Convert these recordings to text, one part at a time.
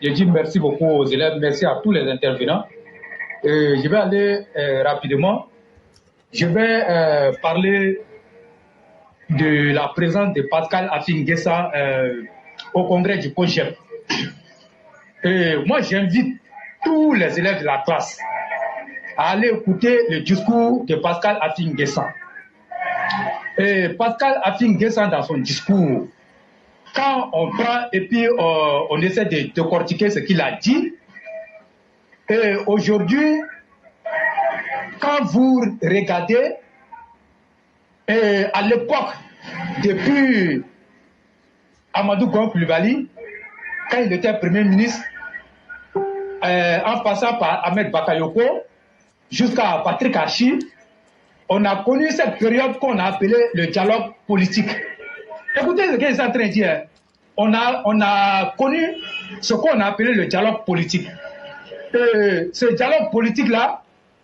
Je dis merci beaucoup aux élèves, merci à tous les intervenants. Je vais aller rapidement. Je vais parler de la présence de Pascal Affi-N'Guessa au congrès du COJEP. Moi, j'invite tous les élèves de la classe à aller écouter le discours de Pascal Affi-N'Guessa. Pascal Affi-N'Guessa, dans son discours, quand on prend et puis on essaie de décortiquer ce qu'il a dit, et aujourd'hui, quand vous regardez, à l'époque, depuis Amadou Gon Coulibaly, quand il était Premier ministre, en passant par Ahmed Bakayoko, jusqu'à Patrick Archi, on a connu cette période qu'on a appelée le dialogue politique. Écoutez ce qu'il est en train de dire. On a connu ce qu'on a appelé le dialogue politique. Ce dialogue politique-là,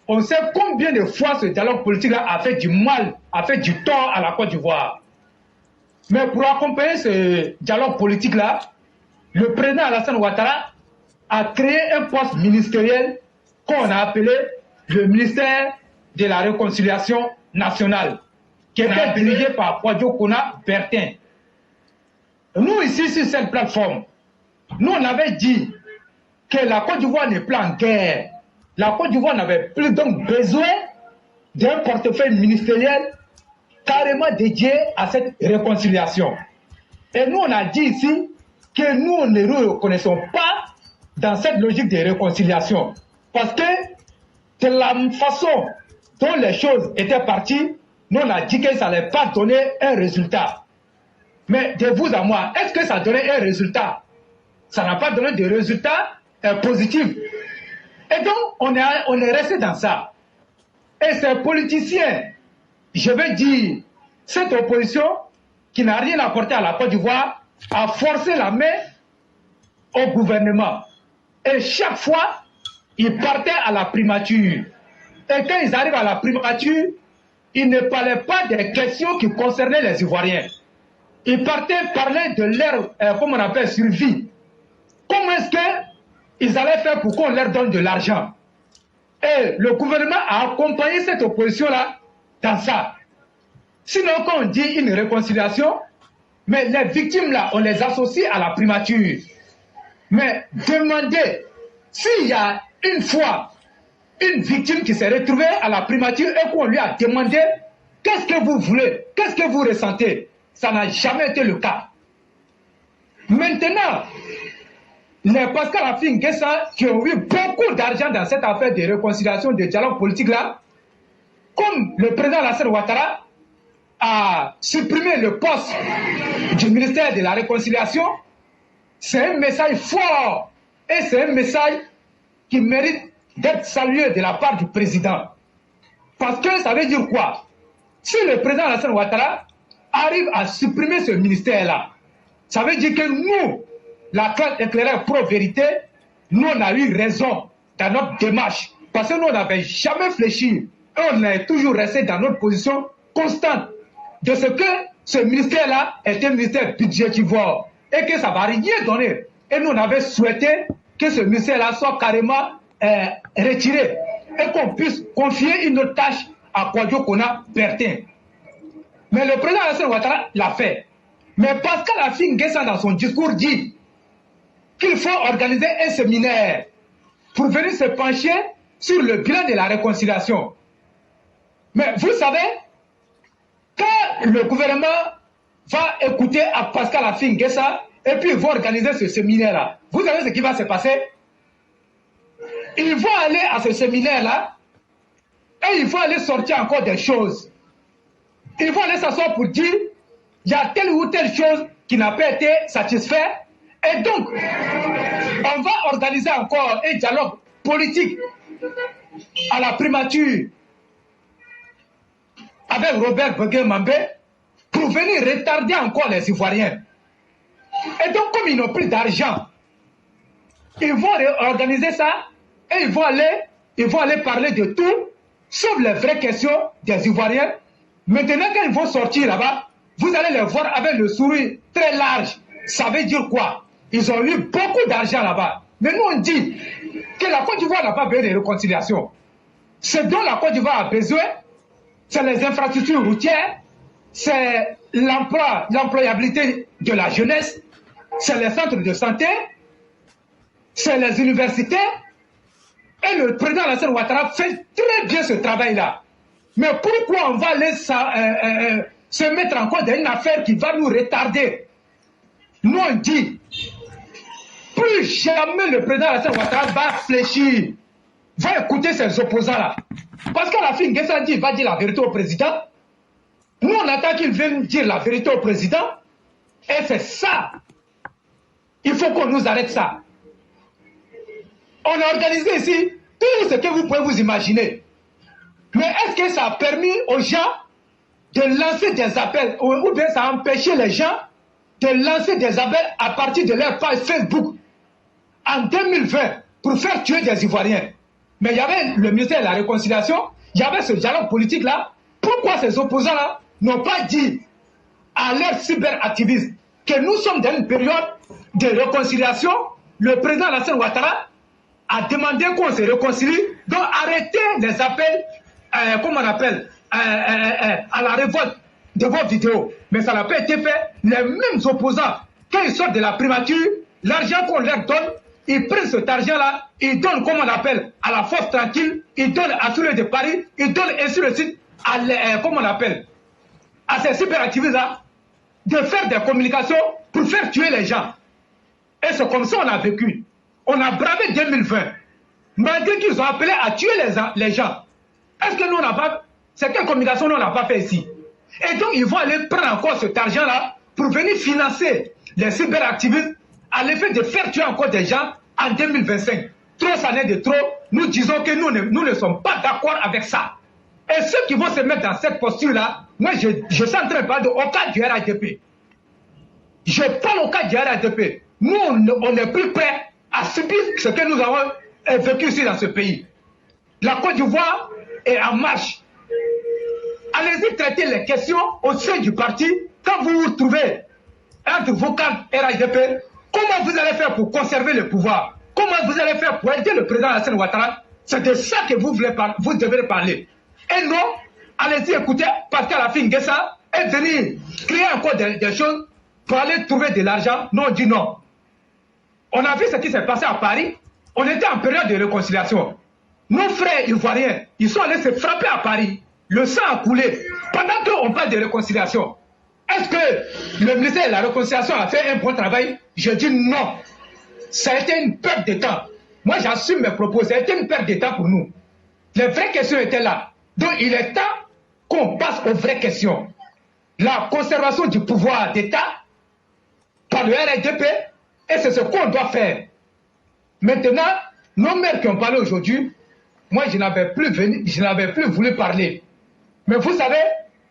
on sait combien de fois ce dialogue politique-là a fait du mal, a fait du tort à la Côte d'Ivoire. Mais pour accompagner ce dialogue politique-là, le président Alassane Ouattara a créé un poste ministériel qu'on a appelé le ministère de la Réconciliation nationale, qui était dirigé par Kouadio Kona Bertin. Nous, ici, sur cette plateforme, nous, on avait dit que la Côte d'Ivoire n'est plus en guerre. La Côte d'Ivoire n'avait plus donc besoin d'un portefeuille ministériel carrément dédié à cette réconciliation. Et nous, on a dit ici que nous, on ne nous reconnaissons pas dans cette logique de réconciliation. Parce que de la façon dont les choses étaient parties, nous, on a dit que ça n'allait pas donner un résultat. Mais de vous à moi, est-ce que ça a donné un résultat? Ça n'a pas donné de résultat positif. Et donc, on est resté dans ça. Et ces politiciens, je veux dire, cette opposition qui n'a rien apporté à la Côte d'Ivoire, a forcé la main au gouvernement. Et chaque fois, ils partaient à la primature. Et quand ils arrivent à la primature, ils ne parlaient pas des questions qui concernaient les Ivoiriens. Ils partaient parler de leur, comment on appelle, survie. Comment est-ce qu'ils allaient faire pour qu'on leur donne de l'argent? Et le gouvernement a accompagné cette opposition-là dans ça. Sinon, quand on dit une réconciliation, mais les victimes-là, on les associe à la primature. Mais demandez, s'il y a une fois une victime qui s'est retrouvée à la primature et qu'on lui a demandé qu'est-ce que vous voulez, qu'est-ce que vous ressentez, ça n'a jamais été le cas. Maintenant, les Pascal Affi-N'Guessa qui ont eu beaucoup d'argent dans cette affaire de réconciliation, de dialogue politique-là, comme le président Alassane Ouattara a supprimé le poste du ministère de la Réconciliation, c'est un message fort et c'est un message qui mérite d'être salué de la part du président. Parce que ça veut dire quoi? Si le président Alassane Ouattara arrive à supprimer ce ministère-là, ça veut dire que nous, la classe éclairée pro-vérité, nous on a eu raison dans notre démarche. Parce que nous on n'avait jamais fléchi et on est toujours resté dans notre position constante de ce que ce ministère-là est un ministère budgétivore et que ça ne va rien donner. Et nous on avait souhaité que ce ministère-là soit carrément retiré et qu'on puisse confier une autre tâche à Kouadio Kona Bertin. Mais le président Alassane Ouattara l'a fait. Mais Pascal Affi-N'Guessa dans son discours dit qu'il faut organiser un séminaire pour venir se pencher sur le bilan de la réconciliation. Mais vous savez, quand le gouvernement va écouter à Pascal Affi-N'Guessa et puis ils vont organiser ce séminaire-là, vous savez ce qui va se passer? Ils vont aller à ce séminaire-là et ils vont aller sortir encore des choses. Ils vont aller s'asseoir pour dire il y a telle ou telle chose qui n'a pas été satisfaite. Et donc, on va organiser encore un dialogue politique à la primature avec Robert Begué-Mambé pour venir retarder encore les Ivoiriens. Et donc, comme ils n'ont plus d'argent, ils vont organiser ça et ils vont aller parler de tout, sauf les vraies questions des Ivoiriens. Maintenant, quand ils vont sortir là-bas, vous allez les voir avec le sourire très large. Ça veut dire quoi? Ils ont eu beaucoup d'argent là-bas. Mais nous, on dit que la Côte d'Ivoire n'a pas besoin de réconciliation. Ce dont la Côte d'Ivoire a besoin, c'est les infrastructures routières, c'est l'employabilité de la jeunesse, c'est les centres de santé, c'est les universités. Et le président Alassane Ouattara fait très bien ce travail-là. Mais pourquoi on va aller se mettre en cause d'une affaire qui va nous retarder? Nous on dit, plus jamais le président Alassane Ouattara va fléchir, va écouter ses opposants-là. Parce qu'à la fin, Nguessan dit, il va dire la vérité au président. Nous, on attend qu'il vienne dire la vérité au président. Et c'est ça. Il faut qu'on nous arrête ça. On a organisé ici tout ce que vous pouvez vous imaginer. Mais est-ce que ça a permis aux gens de lancer des appels, ou bien ça a empêché les gens de lancer des appels à partir de leur page Facebook en 2020 pour faire tuer des Ivoiriens? Mais il y avait le ministère de la Réconciliation, il y avait ce dialogue politique-là. Pourquoi ces opposants-là n'ont pas dit à leurs cyberactivistes que nous sommes dans une période de réconciliation? Le président Alassane Ouattara a demandé qu'on se réconcilie, donc arrêtez les appels, comment on appelle, à la révolte de vos vidéos. Mais ça n'a pas été fait. Les mêmes opposants, quand ils sortent de la primature, l'argent qu'on leur donne, ils prennent cet argent-là, ils donnent, comment on appelle, à la force tranquille, ils donnent à Soleil de Paris, ils donnent ainsi le site, comment on appelle, à ces cyberactivistes-là, de faire des communications pour faire tuer les gens. Et c'est comme ça qu'on a vécu. On a bravé 2020. Malgré qu'ils ont appelé à tuer les gens. Est-ce que nous, on n'a pas... C'est quelle communication nous, on n'a pas fait ici? Et donc, ils vont aller prendre encore cet argent-là pour venir financer les cyberactivistes à l'effet de faire tuer encore des gens en 2025. Trop, ça n'est de trop. Nous disons que nous ne sommes pas d'accord avec ça. Et ceux qui vont se mettre dans cette posture-là, moi, je suis en train de parler au cas du RADP. Je parle au cas du RADP. Nous, on n'est plus prêts à subir ce que nous avons vécu ici dans ce pays. La Côte d'Ivoire est en marche. Allez-y traiter les questions au sein du parti. Quand vous vous trouvez entre vos cadres RADP, comment vous allez faire pour conserver le pouvoir? Comment vous allez faire pour aider le président Alassane Ouattara? C'est de ça que vous devez parler. Et non, allez-y écouter, partir à la fin de ça et venir créer encore des choses pour aller trouver de l'argent. Non, on dit non. On a vu ce qui s'est passé à Paris. On était en période de réconciliation. Nos frères ivoiriens, ils sont allés se frapper à Paris. Le sang a coulé. Pendant qu'on parle de réconciliation, est-ce que le ministère de la Réconciliation a fait un bon travail? Je dis non. Ça a été une perte de temps. Moi, j'assume mes propos. Ça a été une perte de temps pour nous. Les vraies questions étaient là. Donc, il est temps qu'on passe aux vraies questions. La conservation du pouvoir d'État par le RADP, et c'est ce qu'on doit faire. Maintenant, nos maires qui ont parlé aujourd'hui, moi, je n'avais plus voulu parler. Mais vous savez,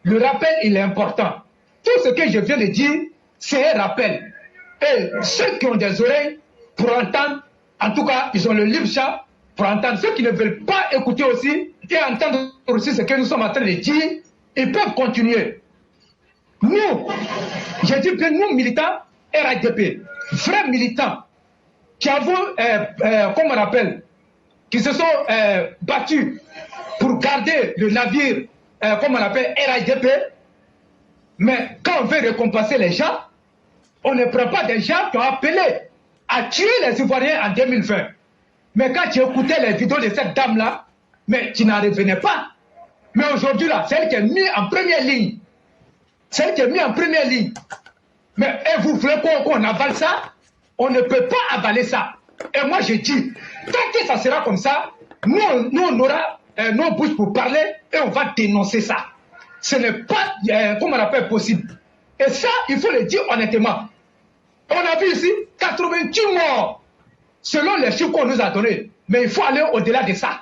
le rappel, il est important. Tout ce que je viens de dire, c'est un rappel. Et ceux qui ont des oreilles pour entendre, en tout cas, ils ont le libre champ pour entendre. Ceux qui ne veulent pas écouter aussi et entendre aussi ce que nous sommes en train de dire, ils peuvent continuer. Nous, je dis que nous, militants RADP, vrais militants, qui avons, comment on appelle, qui se sont battus pour garder le navire, comme on appelle RADP, mais quand on veut récompenser les gens, on ne prend pas des gens qui ont appelé à tuer les Ivoiriens en 2020. Mais quand tu écoutais les vidéos de cette dame-là, mais tu n'en revenais pas. Mais aujourd'hui, là, c'est elle qui est mise en première ligne. C'est elle qui est mise en première ligne. Mais et vous voulez qu'on avale ça? On ne peut pas avaler ça. Et moi, je dis, tant que ça sera comme ça, nous on aura nos bouches pour parler et on va dénoncer ça. Ce n'est pas, comme on appelle, possible. Et ça, il faut le dire honnêtement. On a vu ici 88 morts, selon les chiffres qu'on nous a donnés. Mais il faut aller au-delà de ça.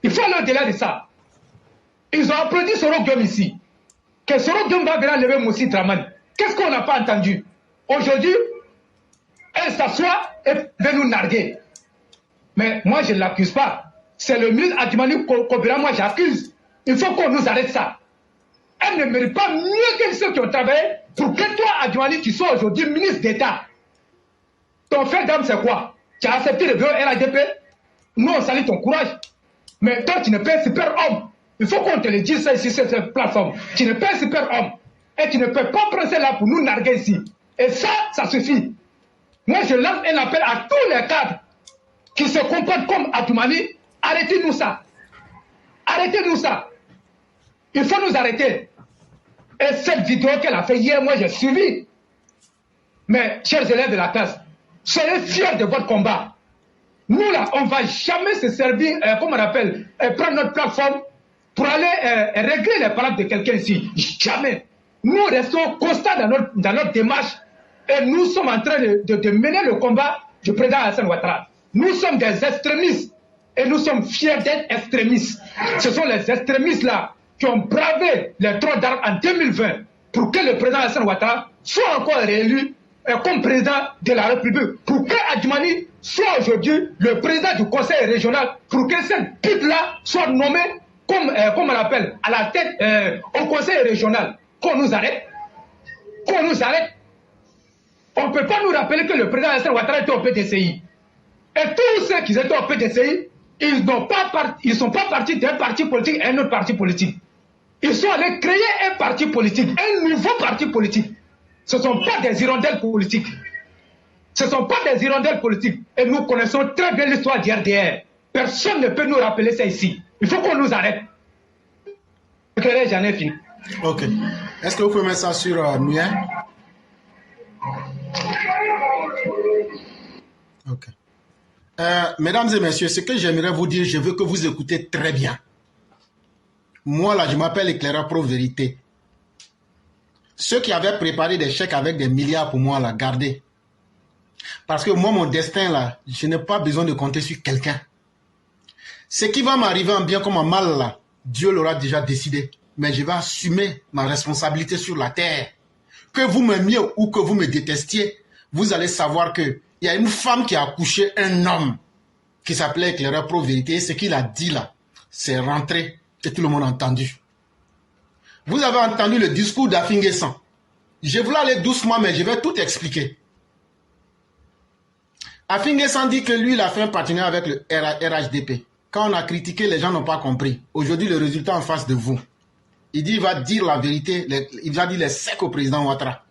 Il faut aller au-delà de ça. Ils ont applaudi Soro Guillaume ici. Que Soro Guillaume va venir lever Moussi Dramane. Qu'est-ce qu'on n'a pas entendu? Aujourd'hui, elle s'assoit et veut nous narguer. Mais moi, je ne l'accuse pas. C'est le ministre Adjumani Kobira, moi j'accuse. Il faut qu'on nous arrête ça. Elle ne mérite pas mieux que ceux qui ont travaillé pour que toi, Adjumani, tu sois aujourd'hui ministre d'État. Ton fait d'âme, c'est quoi? Tu as accepté le bureau RADP. Nous, on salue ton courage. Mais toi, tu n'es pas un super homme. Il faut qu'on te le dise ça ici sur cette plateforme. Tu n'es pas un super homme. Et tu ne peux pas prendre cela pour nous narguer ici. Et ça suffit. Moi, je lance un appel à tous les cadres qui se comportent comme Atoumani. Arrêtez-nous ça. Arrêtez-nous ça. Il faut nous arrêter. Et cette vidéo qu'elle a fait hier, moi, j'ai suivi. Mais, chers élèves de la classe, soyez fiers de votre combat. Nous, là, on ne va jamais se servir, comme on appelle, prendre notre plateforme pour aller régler les paroles de quelqu'un ici. Jamais. Nous restons constants dans notre démarche et nous sommes en train de mener le combat du président Alassane Ouattara. Nous sommes des extrémistes et nous sommes fiers d'être extrémistes. Ce sont les extrémistes là qui ont bravé les troncs d'armes en 2020 pour que le président Alassane Ouattara soit encore réélu comme président de la République. Pour que Adjumani soit aujourd'hui le président du conseil régional, pour que cette pute-là soit nommée comme on l'appelle, à la tête au conseil régional. Qu'on nous arrête. Qu'on nous arrête. On ne peut pas nous rappeler que le président Alassane Ouattara était au PDCI. Et tous ceux qui étaient au PDCI, ils ne sont pas partis d'un parti politique et un autre parti politique. Ils sont allés créer un parti politique, un nouveau parti politique. Ce ne sont pas des hirondelles politiques. Ce ne sont pas des hirondelles politiques. Et nous connaissons très bien l'histoire du RDR. Personne ne peut nous rappeler ça ici. Il faut qu'on nous arrête. J'en ai fini. Ok. Est-ce que vous pouvez mettre ça sur Nuyen? Ok. Mesdames et messieurs, ce que j'aimerais vous dire, je veux que vous écoutez très bien. Moi, là, je m'appelle éclaireur pro vérité. Ceux qui avaient préparé des chèques avec des milliards pour moi, là, gardez. Parce que moi, mon destin, là, je n'ai pas besoin de compter sur quelqu'un. Ce qui va m'arriver en bien comme en mal, là, Dieu l'aura déjà décidé. Mais je vais assumer ma responsabilité sur la terre. Que vous m'aimiez ou que vous me détestiez, vous allez savoir qu'il y a une femme qui a accouché un homme qui s'appelait éclaireur pro vérité. Et ce qu'il a dit là, c'est rentré et tout le monde a entendu. Vous avez entendu le discours d'Afinguessan. Je voulais aller doucement, mais je vais tout expliquer. Afinguessan dit que lui, il a fait un partenariat avec le RHDP. Quand on a critiqué, les gens n'ont pas compris. Aujourd'hui, le résultat en face de vous. Il dit, il va dire la vérité, il va dire les secs au président Ouattara.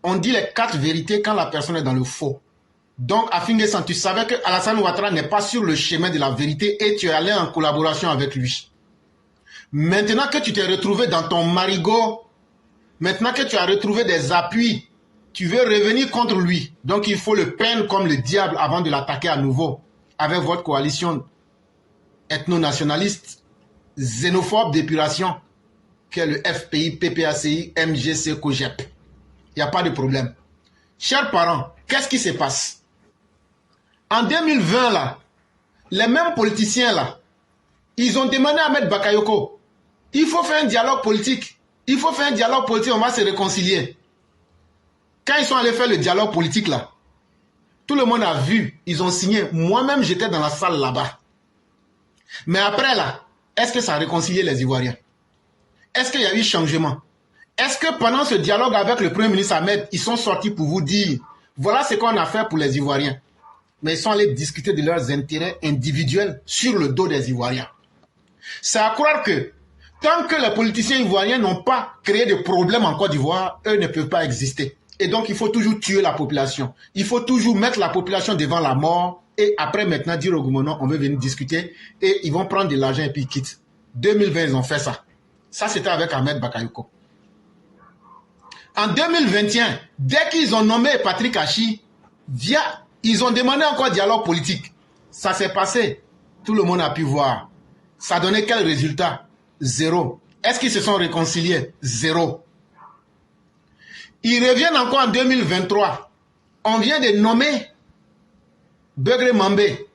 On dit les 4 vérités quand la personne est dans le faux. Donc, Afinguessan, tu savais que Alassane Ouattara n'est pas sur le chemin de la vérité et tu es allé en collaboration avec lui. Maintenant que tu t'es retrouvé dans ton marigot, maintenant que tu as retrouvé des appuis, tu veux revenir contre lui. Donc, il faut le peindre comme le diable avant de l'attaquer à nouveau avec votre coalition ethno-nationaliste, xénophobe d'épuration, qui est le FPI, PPACI, MGC, COGEP. Il n'y a pas de problème. Chers parents, qu'est-ce qui se passe? En 2020, là, les mêmes politiciens, là, ils ont demandé à Ahmed Bakayoko, il faut faire un dialogue politique. Il faut faire un dialogue politique, on va se réconcilier. Quand ils sont allés faire le dialogue politique, là, tout le monde a vu, ils ont signé. Moi-même, j'étais dans la salle là-bas. Mais après, là, est-ce que ça a réconcilié les Ivoiriens? Est-ce qu'il y a eu changement? Est-ce que pendant ce dialogue avec le Premier ministre Ahmed, ils sont sortis pour vous dire, voilà ce qu'on a fait pour les Ivoiriens. Mais ils sont allés discuter de leurs intérêts individuels sur le dos des Ivoiriens. C'est à croire que, tant que les politiciens ivoiriens n'ont pas créé de problème en Côte d'Ivoire, eux ne peuvent pas exister. Et donc, il faut toujours tuer la population. Il faut toujours mettre la population devant la mort et après maintenant dire au gouvernement, on veut venir discuter et ils vont prendre de l'argent et puis ils quittent. 2020, ils ont fait ça. Ça, c'était avec Ahmed Bakayoko. En 2021, dès qu'ils ont nommé Patrick Hachi, ils ont demandé encore dialogue politique. Ça s'est passé. Tout le monde a pu voir. Ça donnait quel résultat? 0. Est-ce qu'ils se sont réconciliés? 0. Ils reviennent encore en 2023. On vient de nommer Begré Mambé.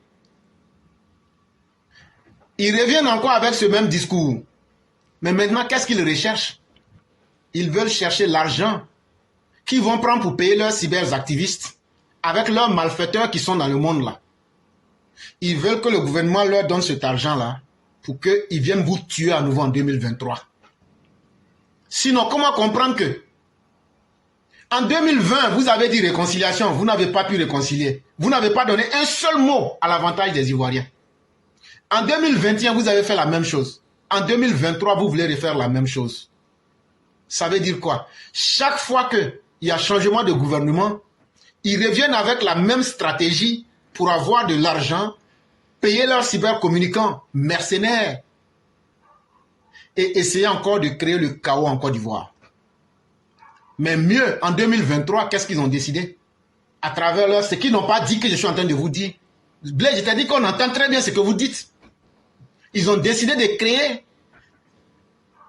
Ils reviennent encore avec ce même discours. Mais maintenant, qu'est-ce qu'ils recherchent? Ils veulent chercher l'argent qu'ils vont prendre pour payer leurs cyberactivistes avec leurs malfaiteurs qui sont dans le monde là. Ils veulent que le gouvernement leur donne cet argent-là pour qu'ils viennent vous tuer à nouveau en 2023. Sinon, comment comprendre que En 2020, vous avez dit réconciliation, vous n'avez pas pu réconcilier. Vous n'avez pas donné un seul mot à l'avantage des Ivoiriens. En 2021, vous avez fait la même chose. En 2023, vous voulez refaire la même chose. Ça veut dire quoi? Chaque fois qu'il y a changement de gouvernement, ils reviennent avec la même stratégie pour avoir de l'argent, payer leurs cybercommunicants mercenaires et essayer encore de créer le chaos en Côte d'Ivoire. Mais mieux, en 2023, qu'est-ce qu'ils ont décidé? À travers leur... Ce qu'ils n'ont pas dit que je suis en train de vous dire. Blaise, je t'ai dit qu'on entend très bien ce que vous dites. Ils ont décidé de créer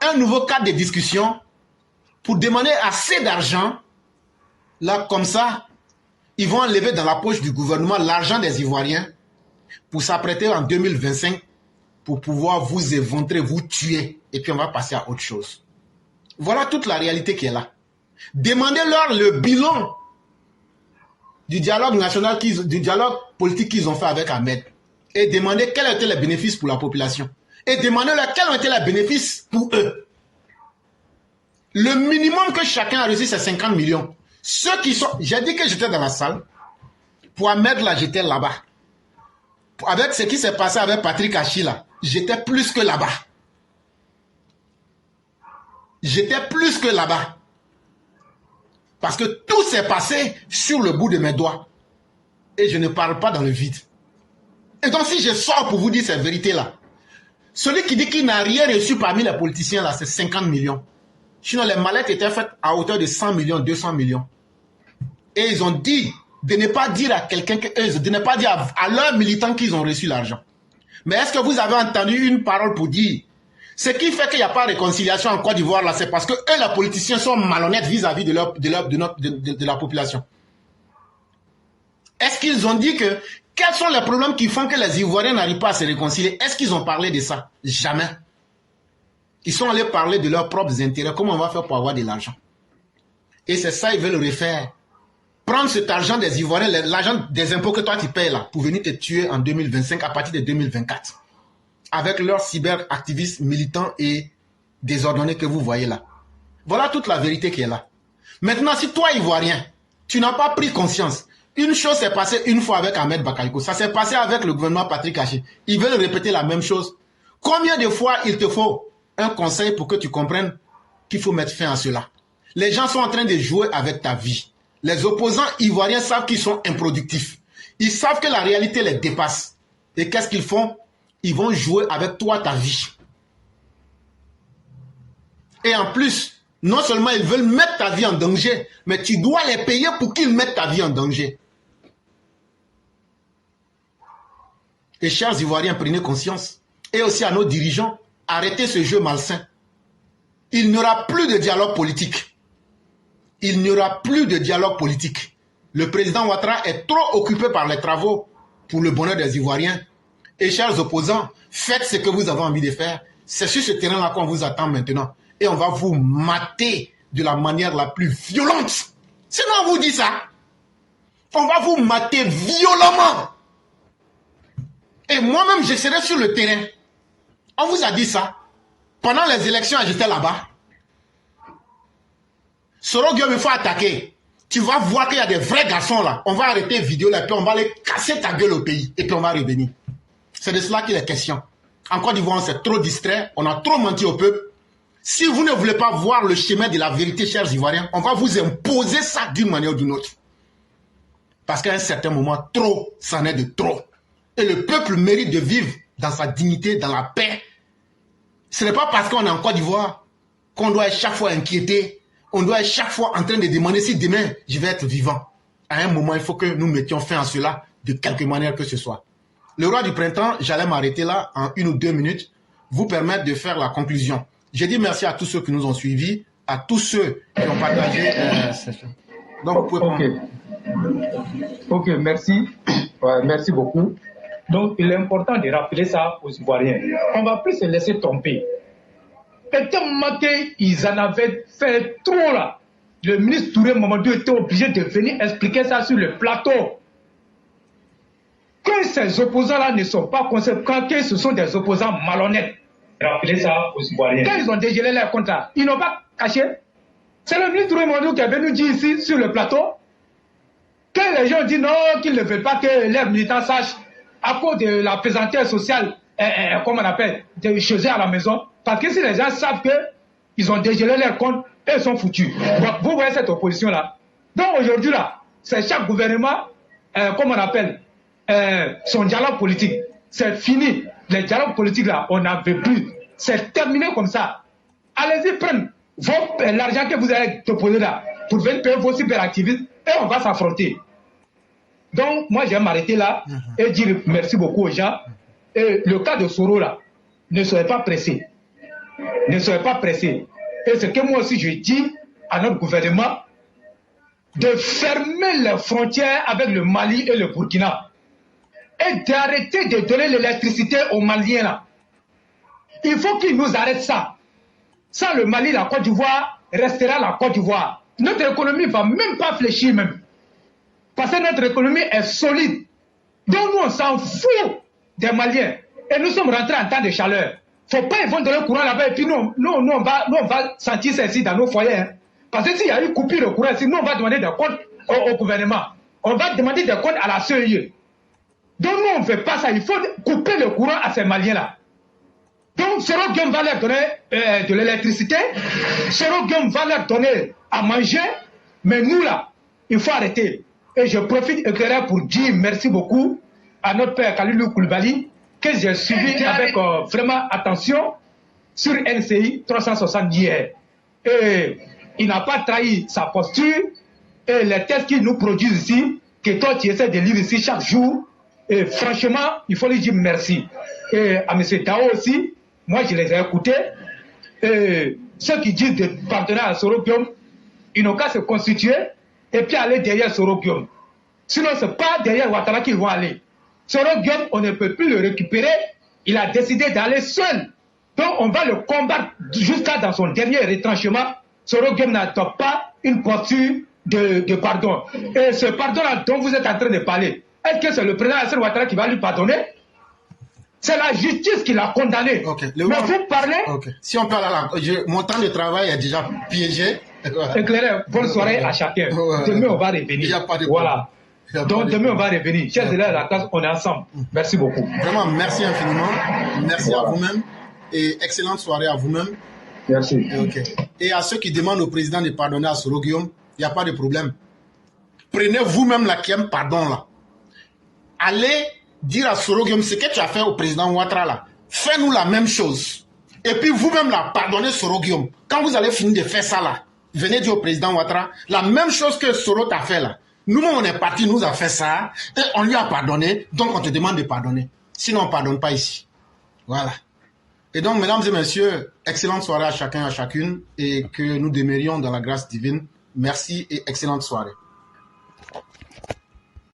un nouveau cadre de discussion pour demander assez d'argent. Là, comme ça, ils vont enlever dans la poche du gouvernement l'argent des Ivoiriens pour s'apprêter en 2025 pour pouvoir vous éventrer, vous tuer. Et puis on va passer à autre chose. Voilà toute la réalité qui est là. Demandez-leur le bilan du dialogue national, du dialogue politique qu'ils ont fait avec Ahmed. Et demandez quels étaient les bénéfices pour la population. Et demandez-leur quels ont été les bénéfices pour eux. Le minimum que chacun a reçu, c'est 50 millions. Ceux qui sont... J'ai dit que j'étais dans la salle. Pour Ahmed, là, j'étais là-bas. Avec ce qui s'est passé avec Patrick Hachi, là, j'étais plus que là-bas. J'étais plus que là-bas. Parce que tout s'est passé sur le bout de mes doigts. Et je ne parle pas dans le vide. Et donc si je sors pour vous dire cette vérité-là, celui qui dit qu'il n'a rien reçu parmi les politiciens, là, c'est 50 millions. Sinon, les mallettes étaient faites à hauteur de 100 millions, 200 millions. Et ils ont dit de ne pas dire à quelqu'un, de ne pas dire à leurs militants qu'ils ont reçu l'argent. Mais est-ce que vous avez entendu une parole pour dire ce qui fait qu'il n'y a pas de réconciliation en Côte d'Ivoire, là, c'est parce que eux, les politiciens, sont malhonnêtes vis-à-vis de la population. Est-ce qu'ils ont dit que quels sont les problèmes qui font que les Ivoiriens n'arrivent pas à se réconcilier? Est-ce qu'ils ont parlé de ça? Jamais. Ils sont allés parler de leurs propres intérêts. Comment on va faire pour avoir de l'argent? Et c'est ça ils veulent refaire. Prendre cet argent des Ivoiriens, l'argent des impôts que toi tu payes là, pour venir te tuer en 2025 à partir de 2024. Avec leurs cyberactivistes militants et désordonnés que vous voyez là. Voilà toute la vérité qui est là. Maintenant, si toi, Ivoirien, tu n'as pas pris conscience, une chose s'est passée une fois avec Ahmed Bakayoko, ça s'est passé avec le gouvernement Patrick Hachi. Ils veulent répéter la même chose. Combien de fois il te faut un conseil pour que tu comprennes qu'il faut mettre fin à cela? Les gens sont en train de jouer avec ta vie. Les opposants ivoiriens savent qu'ils sont improductifs. Ils savent que la réalité les dépasse. Et qu'est-ce qu'ils font? Ils vont jouer avec toi ta vie. Et en plus, non seulement ils veulent mettre ta vie en danger, mais tu dois les payer pour qu'ils mettent ta vie en danger. Et chers Ivoiriens, prenez conscience. Et aussi à nos dirigeants, arrêtez ce jeu malsain. Il n'y aura plus de dialogue politique. Il n'y aura plus de dialogue politique. Le président Ouattara est trop occupé par les travaux pour le bonheur des Ivoiriens. Et chers opposants, faites ce que vous avez envie de faire. C'est sur ce terrain-là qu'on vous attend maintenant. Et on va vous mater de la manière la plus violente. Sinon, on vous dit ça. On va vous mater violemment. Et moi-même, je serai sur le terrain. On vous a dit ça. Pendant les élections, j'étais là-bas. Soro-Guillaume, il faut attaquer. Tu vas voir qu'il y a des vrais garçons là. On va arrêter vidéo là, puis on va aller casser ta gueule au pays. Et puis on va revenir. C'est de cela qu'il est question. En Côte d'Ivoire, on s'est trop distrait. On a trop menti au peuple. Si vous ne voulez pas voir le chemin de la vérité, chers Ivoiriens, on va vous imposer ça d'une manière ou d'une autre. Parce qu'à un certain moment, trop, c'en est de trop. Et le peuple mérite de vivre dans sa dignité, dans la paix. Ce n'est pas parce qu'on est en Côte d'Ivoire qu'on doit être chaque fois inquiété. On doit être chaque fois en train de demander si demain, je vais être vivant. À un moment, il faut que nous mettions fin à cela de quelque manière que ce soit. Le roi du printemps, j'allais m'arrêter là en 1 ou 2 minutes, vous permettre de faire la conclusion. Je dis merci à tous ceux qui nous ont suivis, à tous ceux qui ont partagé. Donc, vous pouvez prendre. Ok, merci. Ouais, merci beaucoup. Donc, il est important de rappeler ça aux Ivoiriens. On ne va plus se laisser tromper. Et tellement qu'ils en avaient fait trop là. Le ministre Touré Mamadou était obligé de venir expliquer ça sur le plateau. Que ces opposants-là ne sont pas conséquents, que ce sont des opposants malhonnêtes. Rappelez ça aux Ivoiriens. Quand ils ont dégelé leur contrat, ils n'ont pas caché. C'est le ministre Mondou qui est venu dire ici, sur le plateau, que les gens disent non, qu'ils ne veulent pas que leurs militants sachent à cause de la pesanteur sociale, comme on appelle, de chez eux à la maison. Parce que si les gens savent qu'ils ont dégelé leurs comptes, ils sont foutus. Donc, vous voyez cette opposition-là. Donc aujourd'hui, là, c'est chaque gouvernement, comme on appelle, son dialogue politique. C'est fini. Les dialogues politiques, là, on n'en veut plus. C'est terminé comme ça. Allez-y, prenez l'argent que vous allez déposer là pour venir payer vos cyberactivistes et on va s'affronter. Donc, moi, je vais m'arrêter là et dire merci beaucoup aux gens. Et le cas de Soro, là, ne soyez pas pressés. Ne soyez pas pressés. Et c'est que moi aussi, je dis à notre gouvernement de fermer les frontières avec le Mali et le Burkina et d'arrêter de donner l'électricité aux Maliens là. Il faut qu'ils nous arrêtent ça. Sans le Mali, la Côte d'Ivoire restera la Côte d'Ivoire. Notre économie ne va même pas fléchir même. Parce que notre économie est solide. Donc nous, on s'en fout des Maliens. Et nous sommes rentrés en temps de chaleur. Il ne faut pas ils vont donner le courant là-bas et puis nous, on va sentir ça ici dans nos foyers. Hein. Parce que s'il y a eu coupure de courant ici, nous on va demander des comptes au gouvernement. On va demander des comptes à la CEI. Donc nous on ne fait pas ça. Il faut couper le courant à ces Maliens-là. Donc Soro Guillaume va leur donner de l'électricité. Soro Guillaume va leur donner à manger. Mais nous là, il faut arrêter. Et je profite éclairé pour dire merci beaucoup à notre père Kalilou Koulibaly que j'ai suivi avec vraiment attention sur NCI 360 hier. Et il n'a pas trahi sa posture et les tests qu'il nous produit ici, que toi tu essaies de lire ici chaque jour. Et franchement, il faut lui dire merci. Et à M. Tao aussi, moi je les ai écoutés. Et ceux qui disent de pardonner à Soro Guillaume, ils n'ont qu'à se constituer et puis aller derrière Soro Guillaume. Sinon, ce n'est pas derrière Ouattara qu'ils vont aller. Soro Guillaume, on ne peut plus le récupérer. Il a décidé d'aller seul. Donc, on va le combattre jusqu'à dans son dernier retranchement. Soro Guillaume n'adopte pas une posture de pardon. Et ce pardon-là dont vous êtes en train de parler, est-ce que c'est le président Alassane Ouattara qui va lui pardonner? C'est la justice qui l'a condamné. Okay. Mais vous parlez... Okay. Si on parle à mon temps de travail est déjà piégé. Éclairé, bonne soirée à chacun. Demain, on va revenir. Il n'y a pas de voilà. Donc demain, on va revenir. Chers élèves à la classe, on est ensemble. Merci beaucoup. Vraiment, merci infiniment. Merci à vous-même. Et excellente soirée à vous-même. Merci. Okay. Et à ceux qui demandent au président de pardonner à Soro Guillaume, il n'y a pas de problème. Prenez vous-même la qui aime pardon là. Allez dire à Soro Guillaume ce que tu as fait au président Ouattara là. Fais-nous la même chose. Et puis vous-même là, pardonnez Soro Guillaume. Quand vous allez finir de faire ça là, venez dire au président Ouattara la même chose que Soro t'a fait là. Nous-mêmes, on est parti, nous a fait ça, et on lui a pardonné, donc on te demande de pardonner. Sinon, on ne pardonne pas ici. Voilà. Et donc, mesdames et messieurs, excellente soirée à chacun et à chacune, et que nous demeurions dans la grâce divine. Merci et excellente soirée.